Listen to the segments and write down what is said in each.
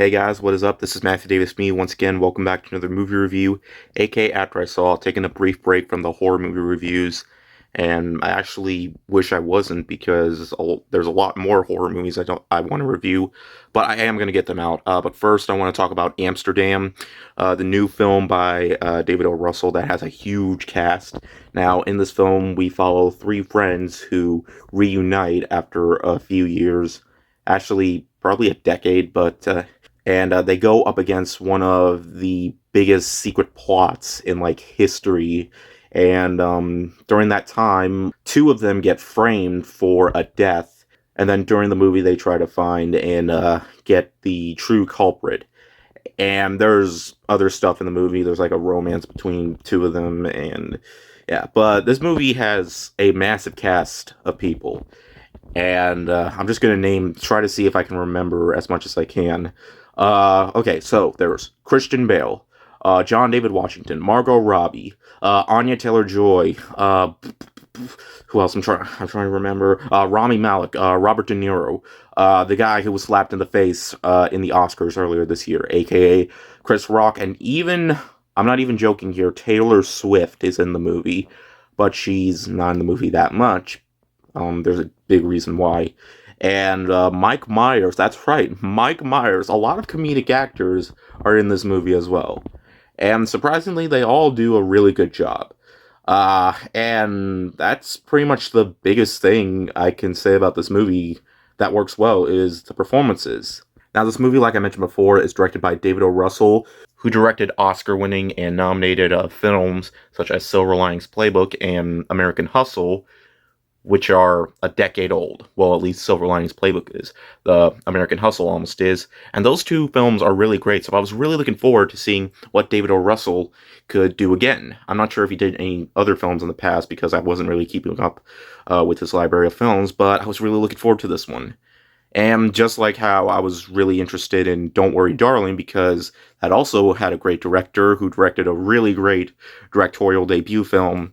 Hey guys, what is up? This is Matthew Davis. Me once again. Welcome back to another movie review, aka After I Saw, taking a brief break from the horror movie reviews. And I actually wish I wasn't because there's a lot more horror movies I want to review, but I am going to get them out. But first, I want to talk about Amsterdam, the new film by David O. Russell that has a huge cast. Now, in this film, we follow three friends who reunite after a few years, actually probably a decade, but and they go up against one of the biggest secret plots in like history. And during that time, two of them get framed for a death, and then during the movie, they try to find and get the true culprit. And there's other stuff in the movie. There's like a romance between two of them, and yeah. But this movie has a massive cast of people, and I'm just gonna try to see if I can remember as much as I can. Okay, so there's Christian Bale, John David Washington, Margot Robbie, Anya Taylor-Joy, who else? I'm trying to remember. Rami Malek, Robert De Niro, the guy who was slapped in the face in the Oscars earlier this year, aka Chris Rock, and even I'm not even joking here. Taylor Swift is in the movie, but she's not in the movie that much. There's a big reason why. And Mike Myers, that's right, Mike Myers. A lot of comedic actors are in this movie as well. And surprisingly, they all do a really good job. And that's pretty much the biggest thing I can say about this movie that works well is the performances. Now, this movie, like I mentioned before, is directed by David O. Russell, who directed Oscar-winning and nominated films such as Silver Linings Playbook and American Hustle, which are a decade old. Well, at least Silver Linings Playbook is. The American Hustle almost is. And those two films are really great, so I was really looking forward to seeing what David O. Russell could do again. I'm not sure if he did any other films in the past because I wasn't really keeping up with his library of films, but I was really looking forward to this one. And just like how I was really interested in Don't Worry Darling because that also had a great director who directed a really great directorial debut film.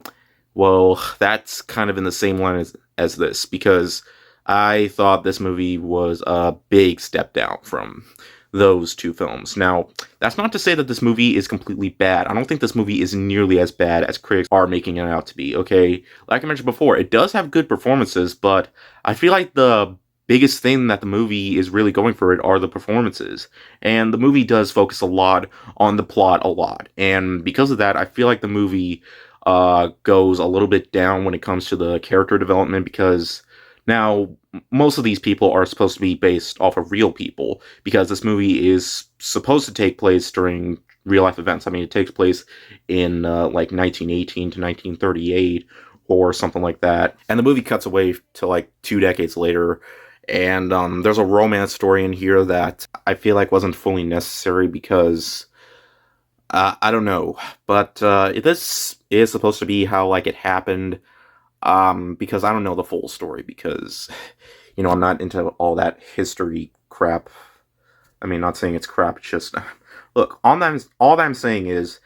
Well, that's kind of in the same line as this, because I thought this movie was a big step down from those two films. Now, that's not to say that this movie is completely bad. I don't think this movie is nearly as bad as critics are making it out to be, okay? Like I mentioned before, it does have good performances, but I feel like the biggest thing that the movie is really going for it are the performances. And the movie does focus a lot on the plot a lot. And because of that, I feel like the movie goes a little bit down when it comes to the character development because now most of these people are supposed to be based off of real people because this movie is supposed to take place during real life events. I mean, it takes place in like 1918 to 1938 or something like that. And the movie cuts away to like 2 decades later. And there's a romance story in here that I feel like wasn't fully necessary because I don't know, but this is supposed to be how like it happened. Because I don't know the full story because, I'm not into all that history crap. I mean, not saying it's crap. It's just look. All that I'm saying is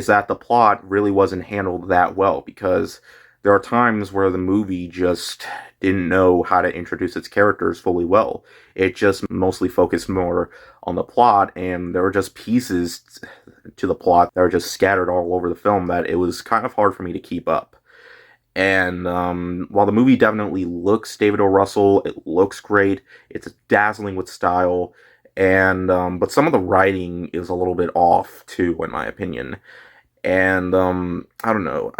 that the plot really wasn't handled that well because there are times where the movie just didn't know how to introduce its characters fully well. It just mostly focused more on the plot, and there were just pieces to the plot that are just scattered all over the film that it was kind of hard for me to keep up. And while the movie definitely looks David O. Russell, it looks great. It's dazzling with style, and but some of the writing is a little bit off too, in my opinion. And I don't know.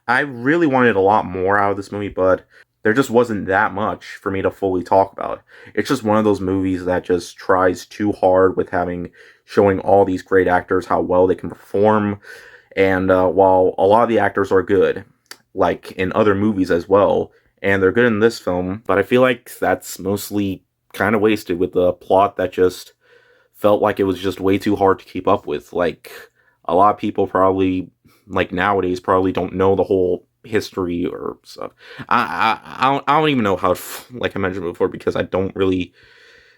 I really wanted a lot more out of this movie, but there just wasn't that much for me to fully talk about. It's just one of those movies that just tries too hard with showing all these great actors how well they can perform. And while a lot of the actors are good, like in other movies as well, and they're good in this film, but I feel like that's mostly kind of wasted with the plot that just felt like it was just way too hard to keep up with. Like, a lot of people probably, like nowadays, probably don't know the whole history or stuff. I don't even know how, like I mentioned before, because I don't really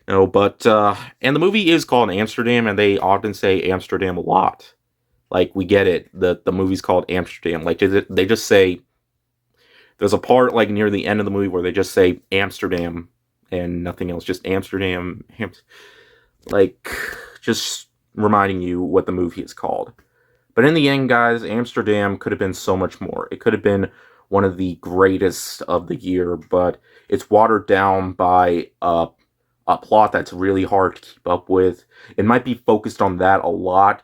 know, but, and the movie is called Amsterdam, and they often say Amsterdam a lot. Like, we get it. The movie's called Amsterdam. Like, they just say... There's a part, like, near the end of the movie where they just say Amsterdam and nothing else. Just Amsterdam. Like, just reminding you what the movie is called. But in the end, guys, Amsterdam could have been so much more. It could have been one of the greatest of the year, but it's watered down by a plot that's really hard to keep up with. It might be focused on that a lot,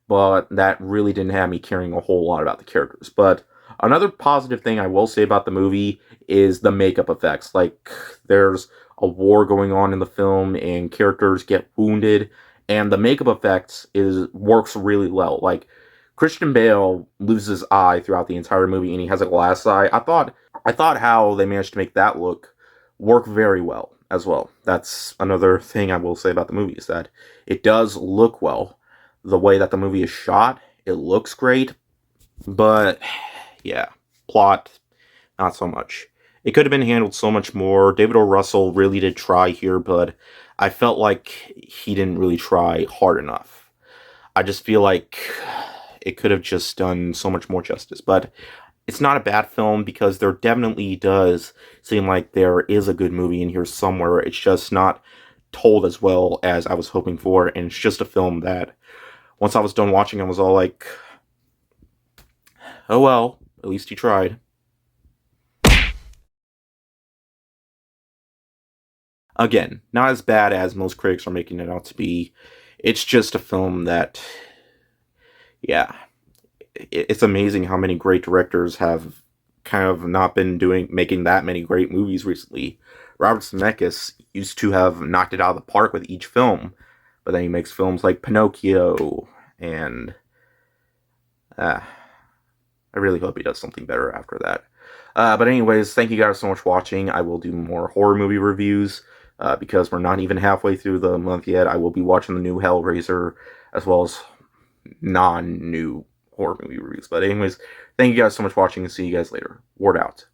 but that really didn't have me caring a whole lot about the characters. But another positive thing I will say about the movie is the makeup effects. Like, there's a war going on in the film, and characters get wounded, and the makeup effects is works really well. Like, Christian Bale loses his eye throughout the entire movie, and he has a glass eye. I thought how they managed to make that work very well as well. That's another thing I will say about the movie is that it does look well. The way that the movie is shot, it looks great, but yeah, plot, not so much. It could have been handled so much more. David O. Russell really did try here, but I felt like he didn't really try hard enough. I just feel like it could have just done so much more justice. But it's not a bad film because there definitely does seem like there is a good movie in here somewhere. It's just not told as well as I was hoping for, and it's just a film that once I was done watching, I was all like, oh well, at least he tried. Again, not as bad as most critics are making it out to be. It's just a film that, yeah, it's amazing how many great directors have kind of not been making that many great movies recently. Robert Zemeckis used to have knocked it out of the park with each film, but then he makes films like Pinocchio, and uh, I really hope he does something better after that. But anyways, thank you guys so much for watching. I will do more horror movie reviews because we're not even halfway through the month yet. I will be watching the new Hellraiser as well as non-new horror movie reviews. But anyways, thank you guys so much for watching and see you guys later. Ward out.